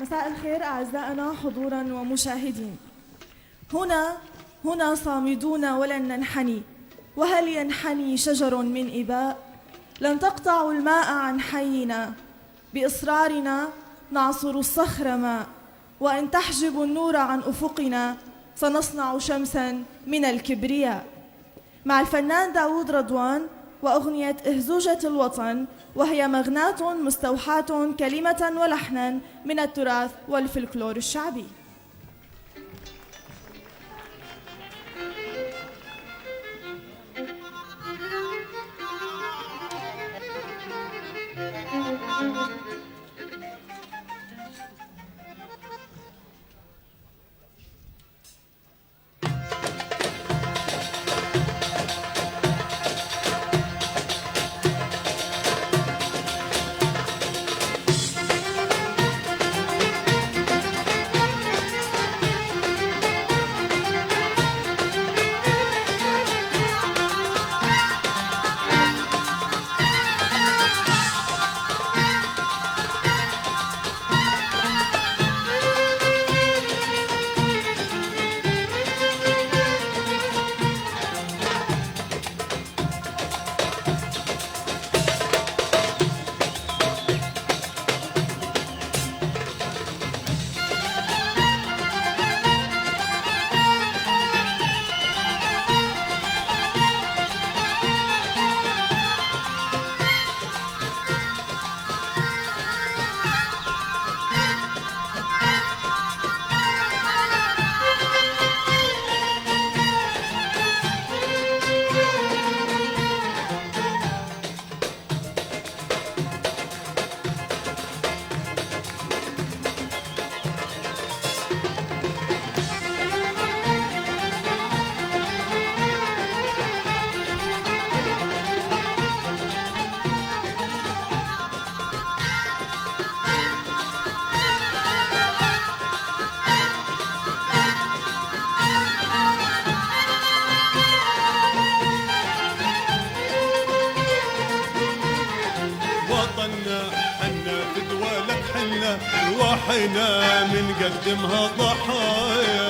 مساء الخير أعزائنا حضورا ومشاهدين. هنا صامدون ولن ننحني، وهل ينحني شجر من إباء؟ لن تقطعوا الماء عن حينا، بإصرارنا نعصر الصخر ماء، وإن تحجب النور عن أفقنا سنصنع شمسا من الكبرياء. مع الفنان داود رضوان وأغنية إهزوجة الوطن، وهي مغناة مستوحاة كلمة ولحنا من التراث والفلكلور الشعبي. رواحنا من قدمها ضحايا،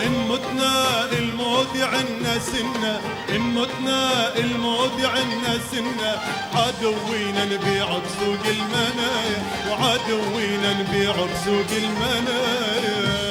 إن متنا الموت عنا سنة، إن متنا الموت عنا سنة، عدوينا نبيع بسوق المنايا، وعدوينا نبيع بسوق المنايا.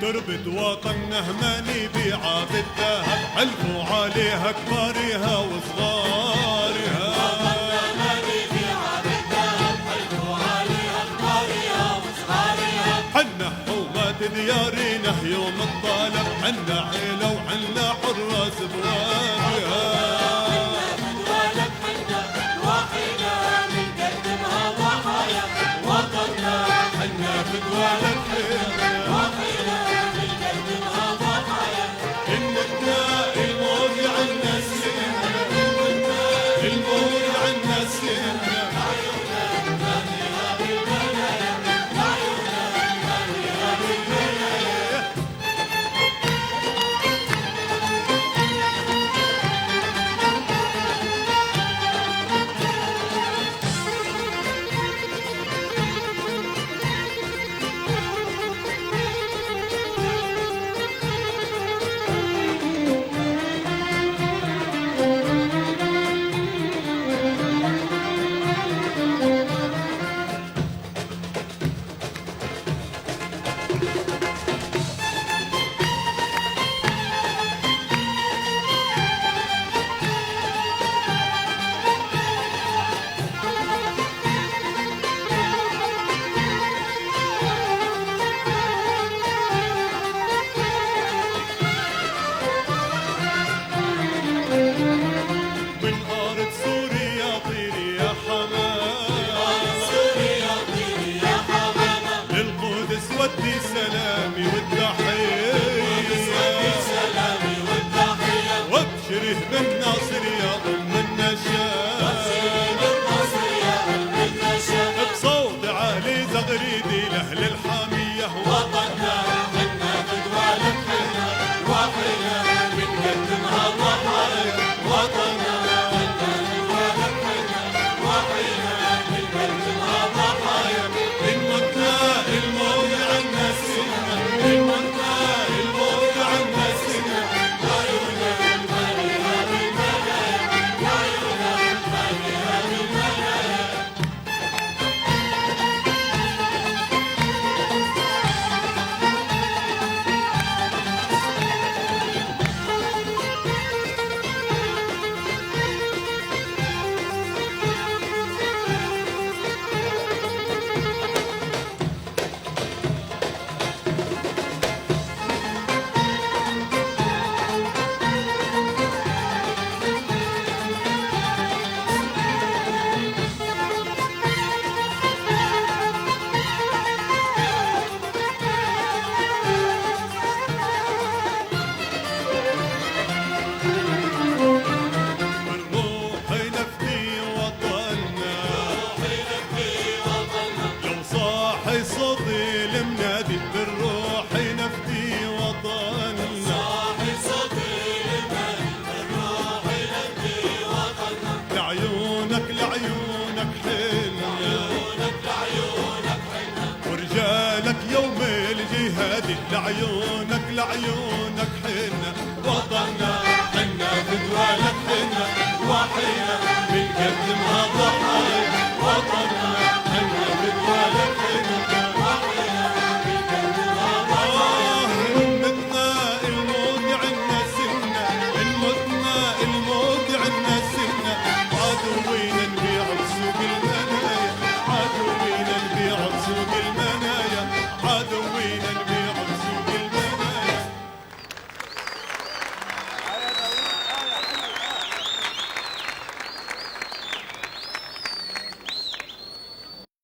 تربة وطننا ما نبيعها بالذهب، حلفوا عليها كبارها وصغارها. وطننا ما نبيعها بالذهب، حلفوا عليها كبارها وصغارها. حنا حومات ديارنا يوم الطالب، حنا عيلة وحنا حراس بوابها. حنا بدوالك حنا وحينا بنقدمها ضحايا، إن متنا الموت عنا سنة، الموت عنا سنة، عيونا نغنيها بالبنايا، عيونا نغنيها بالبنايا. لعيونك لعيونك